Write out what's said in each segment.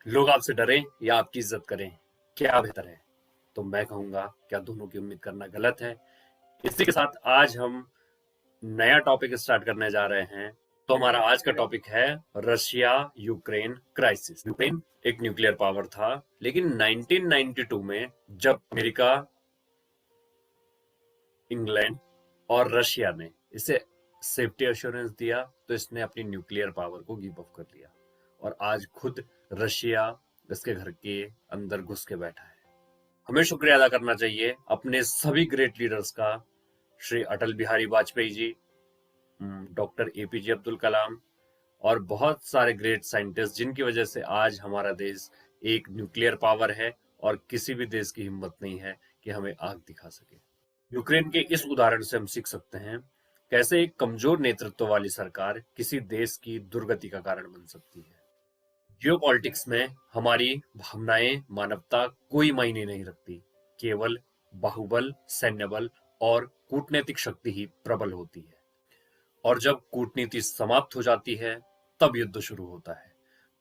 लोग आपसे डरें या आपकी इज्जत करें, क्या बेहतर है? तो मैं कहूंगा, क्या दोनों की उम्मीद करना गलत है? इसी के साथ आज हम नया टॉपिक स्टार्ट करने जा रहे हैं। तो हमारा आज का टॉपिक है रशिया यूक्रेन क्राइसिस। यूक्रेन एक न्यूक्लियर पावर था, लेकिन 1992 में जब अमेरिका, इंग्लैंड और रशिया ने इसे सेफ्टी एश्योरेंस दिया, तो इसने अपनी न्यूक्लियर पावर को गिव अप कर लिया और आज खुद रशिया इसके घर के अंदर घुस के बैठा है। हमें शुक्रिया अदा करना चाहिए अपने सभी ग्रेट लीडर्स का, श्री अटल बिहारी वाजपेयी जी, डॉक्टर एपीजे अब्दुल कलाम और बहुत सारे ग्रेट साइंटिस्ट, जिनकी वजह से आज हमारा देश एक न्यूक्लियर पावर है और किसी भी देश की हिम्मत नहीं है कि हमें आग दिखा सके। यूक्रेन के इस उदाहरण से हम सीख सकते हैं कैसे एक कमजोर नेतृत्व वाली सरकार किसी देश की दुर्गति का कारण बन सकती है। जियोपॉलिटिक्स में हमारी भावनाएं, मानवता कोई मायने नहीं रखती। केवल बाहुबल, सैन्य बल और कूटनीतिक शक्ति ही प्रबल होती है। और जब कूटनीति समाप्त हो जाती है, तब युद्ध शुरू होता है।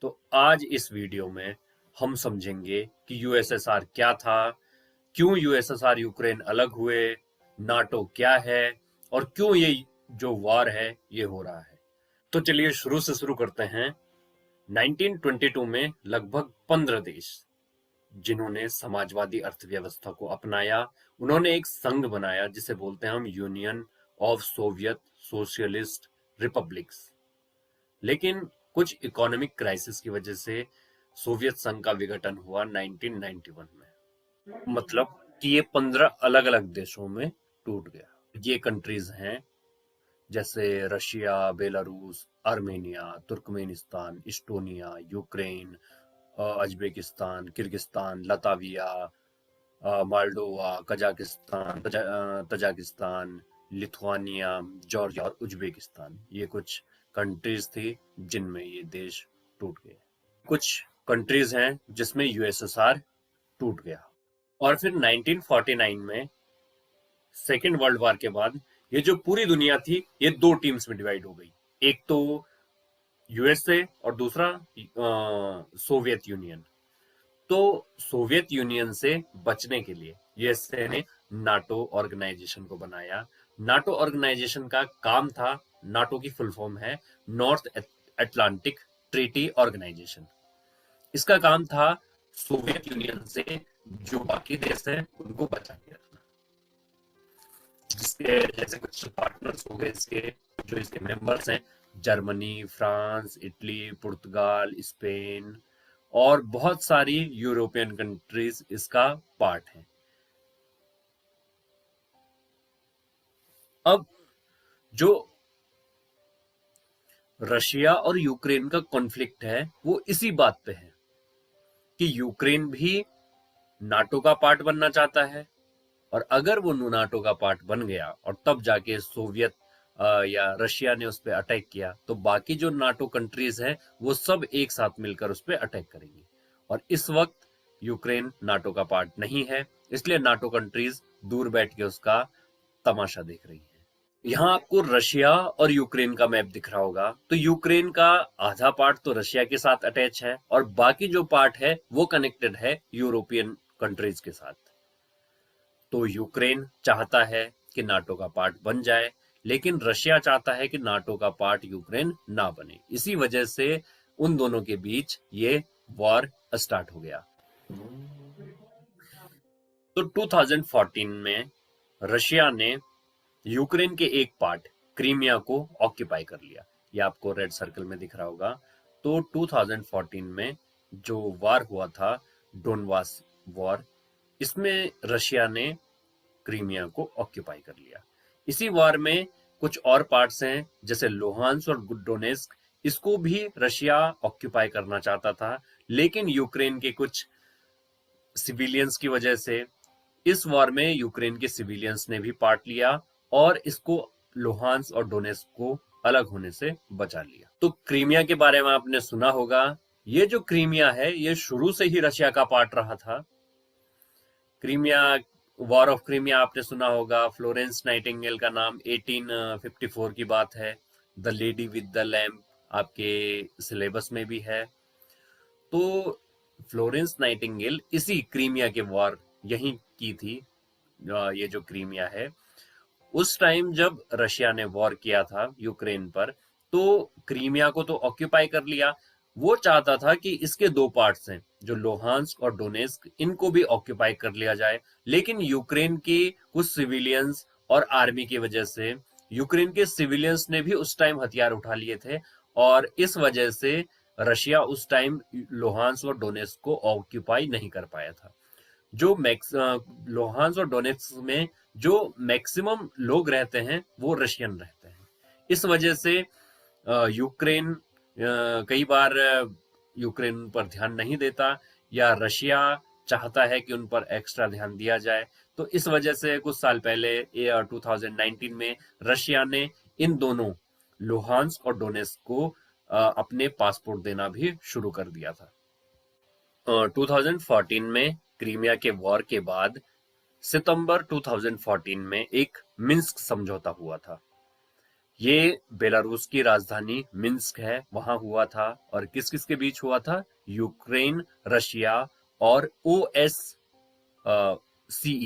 तो आज इस वीडियो में हम समझेंगे कि यूएसएसआर क्या था, क्यों यूएसएसआर यूक्रेन अलग हुए, नाटो क्या है और क्यों ये जो वार है ये हो रहा है। तो चलिए शुरू से शुरू करते हैं। 1922 में लगभग 15 देश, जिन्होंने समाजवादी अर्थव्यवस्था को अपनाया, उन्होंने एक संघ बनाया जिसे बोलते हैं हम union of Soviet socialist republics. लेकिन कुछ इकोनॉमिक क्राइसिस की वजह से सोवियत संघ का विघटन हुआ 1991 में। मतलब कि ये 15 अलग अलग देशों में टूट गया। ये कंट्रीज हैं जैसे Russia, Belarus, Armenia, Turkmenistan, Estonia, Ukraine, Uzbekistan, Kyrgyzstan, Latvia, Moldova, Kazakhstan, Tajikistan, Lithuania, Georgia और उज्बेकिस्तान। ये कुछ कंट्रीज थी जिनमें ये देश टूट गए। कुछ कंट्रीज हैं जिसमें यूएसएसआर टूट गया। और फिर 1949 में सेकेंड वर्ल्ड वॉर के बाद ये जो पूरी दुनिया थी, ये दो टीम्स में डिवाइड हो गई। एक तो यूएसए और दूसरा सोवियत यूनियन। तो सोवियत यूनियन से बचने के लिए यूएसए ने नाटो ऑर्गेनाइजेशन को बनाया। नाटो ऑर्गेनाइजेशन का काम था, नाटो की फुल फॉर्म है नॉर्थ अटलांटिक ट्रीटी ऑर्गेनाइजेशन। इसका काम था सोवियत यूनियन से जो बाकी देश हैं उनको बचा के रखना। जिसके जैसे कुछ पार्टनर्स हो गए इसके, जो इसके मेंबर्स हैं, जर्मनी, फ्रांस, इटली, पुर्तगाल, स्पेन और बहुत सारी यूरोपियन कंट्रीज इसका पार्ट है। अब जो रशिया और यूक्रेन का कॉन्फ्लिक्ट है वो इसी बात पे है कि यूक्रेन भी नाटो का पार्ट बनना चाहता है, और अगर वो नाटो का पार्ट बन गया और तब जाके सोवियत या रशिया ने उस पर अटैक किया, तो बाकी जो नाटो कंट्रीज हैं वो सब एक साथ मिलकर उस पर अटैक करेंगी। और इस वक्त यूक्रेन नाटो का पार्ट नहीं है, इसलिए नाटो कंट्रीज दूर बैठ के उसका तमाशा देख रही है। यहाँ आपको रशिया और यूक्रेन का मैप दिख रहा होगा। तो यूक्रेन का आधा पार्ट तो रशिया के साथ अटैच है और बाकी जो पार्ट है वो कनेक्टेड है यूरोपियन कंट्रीज के साथ। तो यूक्रेन चाहता है कि नाटो का पार्ट बन जाए, लेकिन रशिया चाहता है कि नाटो का पार्ट यूक्रेन ना बने। इसी वजह से उन दोनों के बीच ये वॉर स्टार्ट हो गया। तो 2014 में रशिया ने यूक्रेन के एक पार्ट क्रीमिया को ऑक्यूपाई कर लिया। ये आपको रेड सर्कल में दिख रहा होगा। तो 2014 में जो वार हुआ था, डोनबास वॉर, इसमें रशिया ने क्रीमिया को ऑक्यूपाई कर लिया। इसी वार में कुछ और पार्ट्स हैं जैसे लोहांस और डोनेस्क, इसको भी रशिया ऑक्यूपाई करना चाहता था, लेकिन यूक्रेन के कुछ सिविलियंस की वजह से इस वॉर में यूक्रेन के सिविलियंस ने भी पार्ट लिया और इसको लोहांस और डोनेस्क को अलग होने से बचा लिया। तो क्रीमिया के बारे में आपने सुना होगा। ये जो क्रीमिया है ये शुरू से ही रशिया का पार्ट रहा था। क्रीमिया, वॉर ऑफ क्रीमिया आपने सुना होगा। फ्लोरेंस नाइटिंगेल का नाम, 1854 की बात है। The lady with the lamp आपके सिलेबस में भी है। तो फ्लोरेंस नाइटिंगेल इसी क्रीमिया के वॉर यहीं की थी। ये जो क्रीमिया है, उस टाइम जब रशिया ने वॉर किया था यूक्रेन पर, तो क्रीमिया को तो ऑक्यूपाई कर लिया। वो चाहता था कि इसके दो पार्ट्स हैं, जो लोहांस्क और डोनेस्क, इनको भी ऑक्यूपाई कर लिया जाए। लेकिन यूक्रेन के कुछ सिविलियंस और आर्मी की वजह से, यूक्रेन के सिविलियंस ने भी उस टाइम हथियार उठा लिए थे, और इस वजह से रशिया उस टाइम लोहांस्क और डोनेस्क को ऑक्यूपाई नहीं कर पाया था। जो लोहांस और डोनेट्स्क में जो मैक्सिमम लोग रहते हैं वो रशियन रहते हैं। इस वजह से यूक्रेन कई बार यूक्रेन पर ध्यान नहीं देता, या रशिया चाहता है कि उन पर एक्स्ट्रा ध्यान दिया जाए। तो इस वजह से कुछ साल पहले 2019 में रशिया ने इन दोनों लोहांस्क और डोनेट्स्क को अपने पासपोर्ट देना भी शुरू कर दिया था। 2014 में क्रीमिया के वॉर के बाद सितंबर 2014 में एक मिन्स्क समझौता हुआ था। ये बेलारूस की राजधानी मिन्स्क है, वहां हुआ था। और किस किस के बीच हुआ था? यूक्रेन, रशिया और OSCE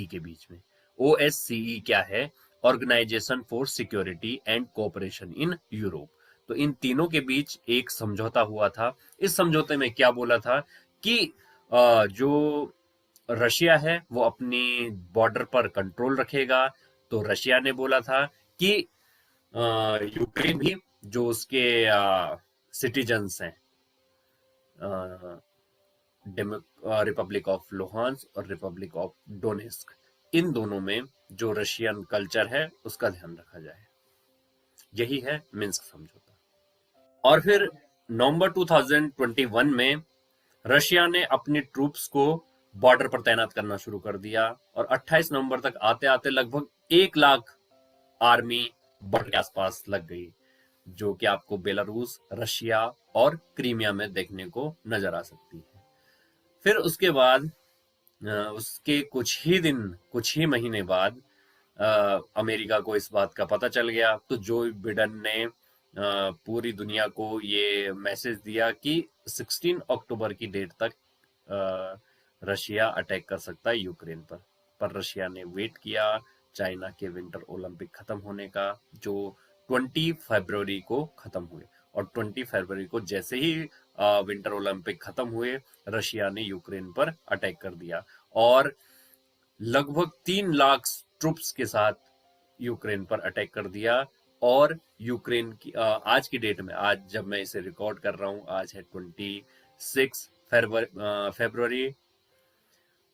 के बीच में। OSCE क्या है? Organisation for security and cooperation in Europe. तो इन तीनों के बीच एक समझौता हुआ था। इस समझौते में क्या बोला था कि जो रशिया है वो अपनी बॉर्डर पर कंट्रोल रखेगा। तो रशिया ने बोला था कि यूक्रेन भी, जो उसके सिटीजन्स हैं, रिपब्लिक ऑफ लुहांस्क और रिपब्लिक ऑफ डोनेस्क, इन दोनों में जो रशियन कल्चर है उसका ध्यान रखा जाए। यही है मिन्स्क समझौता। और फिर नवंबर 2021 में रशिया ने अपनी ट्रूप्स को बॉर्डर पर तैनात करना शुरू कर दिया, और 28 नवंबर तक आते आते लगभग 1 लाख आर्मी बॉर्डर के आसपास लग गई, जो कि आपको बेलारूस, रशिया और क्रीमिया में देखने को नजर आ सकती है। फिर उसके बाद उसके कुछ ही महीने बाद अमेरिका को इस बात का पता चल गया। तो जो बिडेन ने पूरी दुनिया को ये मैसेज दिया कि 16 अक्टूबर की डेट तक रशिया अटैक कर सकता है यूक्रेन पर रशिया ने वेट किया चाइना के विंटर ओलंपिक खत्म होने का, जो 20 फरवरी को खत्म हुए। और 20 फरवरी को जैसे ही विंटर ओलंपिक खत्म हुए, रशिया ने यूक्रेन पर अटैक कर दिया, और लगभग 3 लाख ट्रूप्स के साथ यूक्रेन पर अटैक कर दिया। और यूक्रेन की आज की डेट में, आज जब मैं इसे रिकॉर्ड कर रहा हूं, आज है 26 फरवरी,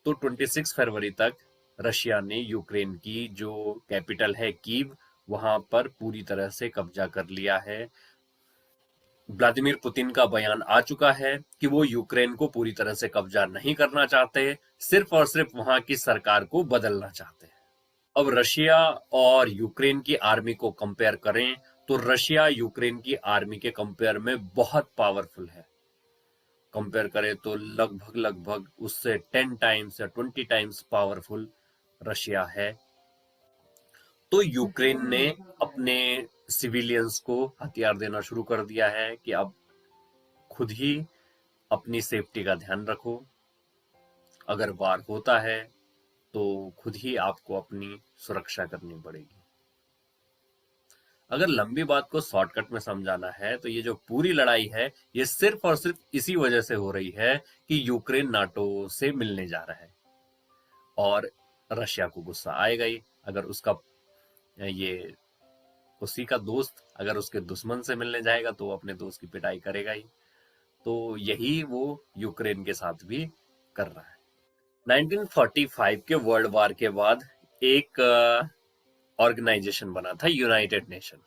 तो 26 फरवरी तक रशिया ने यूक्रेन की जो कैपिटल है कीव, वहां पर पूरी तरह से कब्जा कर लिया है। व्लादिमीर पुतिन का बयान आ चुका है कि वो यूक्रेन को पूरी तरह से कब्जा नहीं करना चाहते, सिर्फ और सिर्फ वहां की सरकार को बदलना चाहते हैं। अब रशिया और यूक्रेन की आर्मी को कंपेयर करें, तो रशिया यूक्रेन की आर्मी के कंपेयर में बहुत पावरफुल है। कंपेयर करें तो लगभग उससे 10 टाइम्स या 20 टाइम्स पावरफुल रशिया है। तो यूक्रेन ने अपने सिविलियंस को हथियार देना शुरू कर दिया है कि अब खुद ही अपनी सेफ्टी का ध्यान रखो। अगर वार होता है तो खुद ही आपको अपनी सुरक्षा करनी पड़ेगी। अगर लंबी बात को शॉर्टकट में समझाना है, तो ये जो पूरी लड़ाई है, ये सिर्फ और सिर्फ इसी वजह से हो रही है कि यूक्रेन नाटो से मिलने जा रहा है। और रशिया को गुस्सा आएगा ही, अगर उसका ये उसी का दोस्त अगर उसके दुश्मन से मिलने जाएगा तो वो अपने दोस्त की पिटाई करेगा ही। तो यही वो यूक्रेन के साथ भी कर रहा है। 1945 के वर्ल्ड वार के बाद एक ऑर्गेनाइजेशन बना था, यूनाइटेड नेशन,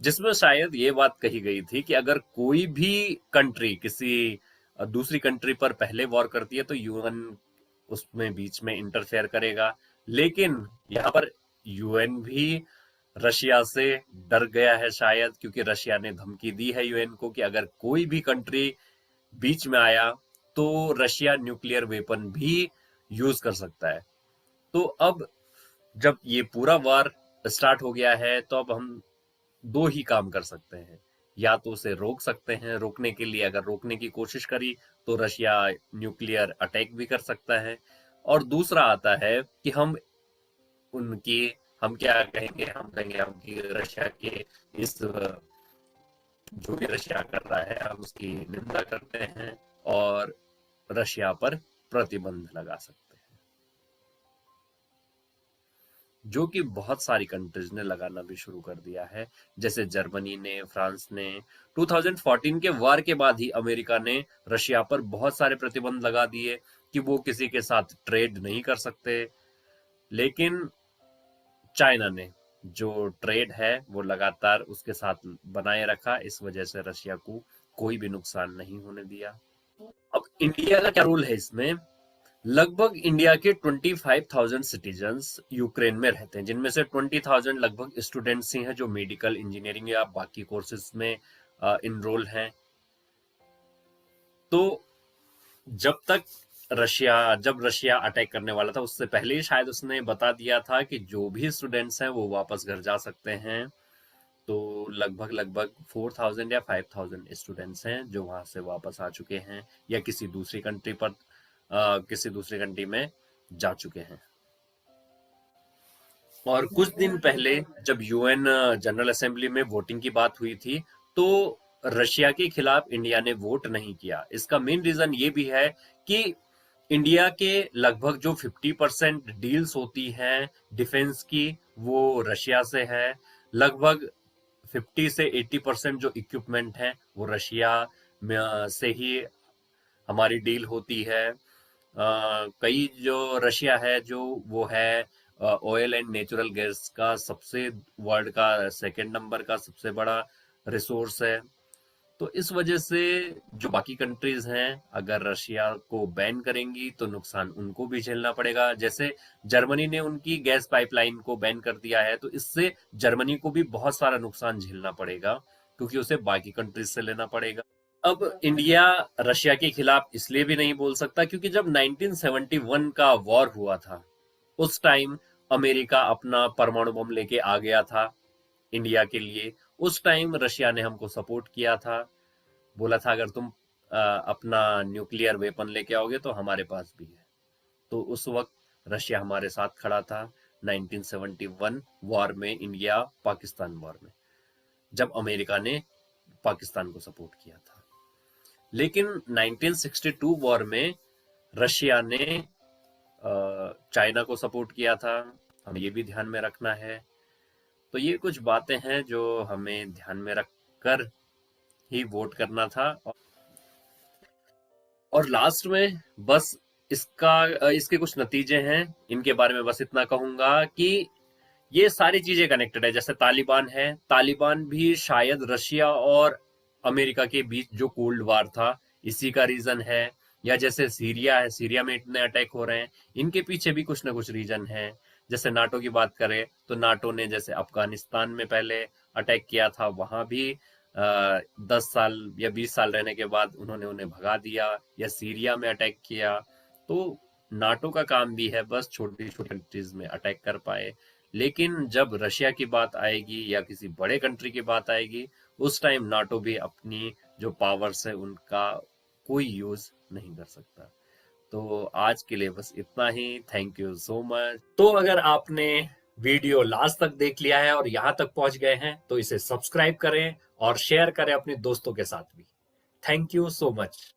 जिसमें शायद ये बात कही गई थी कि अगर कोई भी कंट्री किसी दूसरी कंट्री पर पहले वॉर करती है तो यूएन उसमें बीच में इंटरफेयर करेगा। लेकिन यहाँ पर यूएन भी रशिया से डर गया है शायद, क्योंकि रशिया ने धमकी दी है यूएन को कि अगर कोई भी कंट्री बीच में आया तो रशिया न्यूक्लियर वेपन भी यूज कर सकता है। तो अब जब ये पूरा वार स्टार्ट हो गया है, तो अब हम दो ही काम कर सकते हैं। या तो उसे रोक सकते हैं, रोकने के लिए अगर रोकने की कोशिश करी तो रशिया न्यूक्लियर अटैक भी कर सकता है। और दूसरा आता है कि उनकी हम क्या कहेंगे, हम कहेंगे हम कि रशिया के इस जो भी रशिया कर रहा है हम उसकी निंदा करते हैं और रशिया पर प्रतिबंध लगा सकते हैं, जो कि बहुत सारी कंट्रीज ने लगाना भी शुरू कर दिया है। जैसे जर्मनी ने, फ्रांस ने 2014 के वार के बाद ही अमेरिका ने रशिया पर बहुत सारे प्रतिबंध लगा दिए कि वो किसी के साथ ट्रेड नहीं कर सकते। लेकिन चाइना ने जो ट्रेड है वो लगातार उसके साथ बनाए रखा, इस वजह से रशिया को कोई भी नुकसान नहीं होने दिया। अब इंडिया का क्या रोल है इसमें? लगभग इंडिया के 25,000 सिटीजन्स यूक्रेन में रहते हैं, जिनमें से 20,000 लगभग स्टूडेंट्स ही हैं जो मेडिकल, इंजीनियरिंग या बाकी कोर्सेज में इनरोल हैं। तो जब रशिया अटैक करने वाला था उससे पहले ही शायद उसने बता दिया था कि जो भी स्टूडेंट्स हैं वो वापस घर जा सकते हैं। तो लगभग लगभग 4,000 या 5,000 स्टूडेंट्स हैं जो वहां से वापस आ चुके हैं या किसी दूसरी कंट्री में जा चुके हैं। और कुछ दिन पहले जब यूएन जनरल असेंबली में वोटिंग की बात हुई थी तो रशिया के खिलाफ इंडिया ने वोट नहीं किया। इसका मेन रीजन ये भी है कि इंडिया के लगभग जो 50% डील्स होती हैं डिफेंस की वो रशिया से है। लगभग 50 से 80% जो इक्विपमेंट है वो रशिया से ही हमारी डील होती है। कई जो रशिया है जो वो है ऑयल एंड नेचुरल गैस का सबसे वर्ल्ड का सेकंड नंबर का सबसे बड़ा रिसोर्स है। तो इस वजह से जो बाकी कंट्रीज हैं अगर रशिया को बैन करेंगी तो नुकसान उनको भी झेलना पड़ेगा। जैसे जर्मनी ने उनकी गैस पाइपलाइन को बैन कर दिया है तो इससे जर्मनी को भी बहुत सारा नुकसान झेलना पड़ेगा क्योंकि उसे बाकी कंट्रीज से लेना पड़ेगा। अब इंडिया रशिया के खिलाफ इसलिए भी नहीं बोल सकता क्योंकि जब 1971 का वॉर हुआ था उस टाइम अमेरिका अपना परमाणु बम लेके आ गया था इंडिया के लिए। उस टाइम रशिया ने हमको सपोर्ट किया था, बोला था अगर तुम अपना न्यूक्लियर वेपन लेके आओगे तो हमारे पास भी है। तो उस वक्त रशिया हमारे साथ खड़ा था 1971 वॉर में, इंडिया पाकिस्तान वॉर में, जब अमेरिका ने पाकिस्तान को सपोर्ट किया था। लेकिन 1962 वॉर में रशिया ने चाइना को सपोर्ट किया था, हमें ये भी ध्यान में रखना है। तो ये कुछ बातें हैं जो हमें ध्यान में रखकर ही वोट करना था। और लास्ट में बस इसके कुछ नतीजे हैं, इनके बारे में बस इतना कहूंगा कि ये सारी चीजें कनेक्टेड है। जैसे तालिबान है, तालिबान भी शायद रशिया और अमेरिका के बीच जो कोल्ड वार था इसी का रीजन है। या जैसे सीरिया है, सीरिया में इतने अटैक हो रहे हैं, इनके पीछे भी कुछ ना कुछ रीजन है। जैसे नाटो की बात करें तो नाटो ने जैसे अफगानिस्तान में पहले अटैक किया था, वहां भी 10 साल या 20 साल रहने के बाद उन्होंने उन्हें भगा दिया, या सीरिया में अटैक किया। तो नाटो का काम भी है बस छोटी छोटी कंट्रीज में अटैक कर पाए। लेकिन जब रशिया की बात आएगी या किसी बड़े कंट्री की बात आएगी उस टाइम नाटो भी अपनी जो पावर्स है उनका कोई यूज नहीं कर सकता। तो आज के लिए बस इतना ही। Thank you so much. तो अगर आपने वीडियो लास्ट तक देख लिया है और यहां तक पहुंच गए हैं तो इसे सब्सक्राइब करें और शेयर करें अपने दोस्तों के साथ भी। Thank you so much.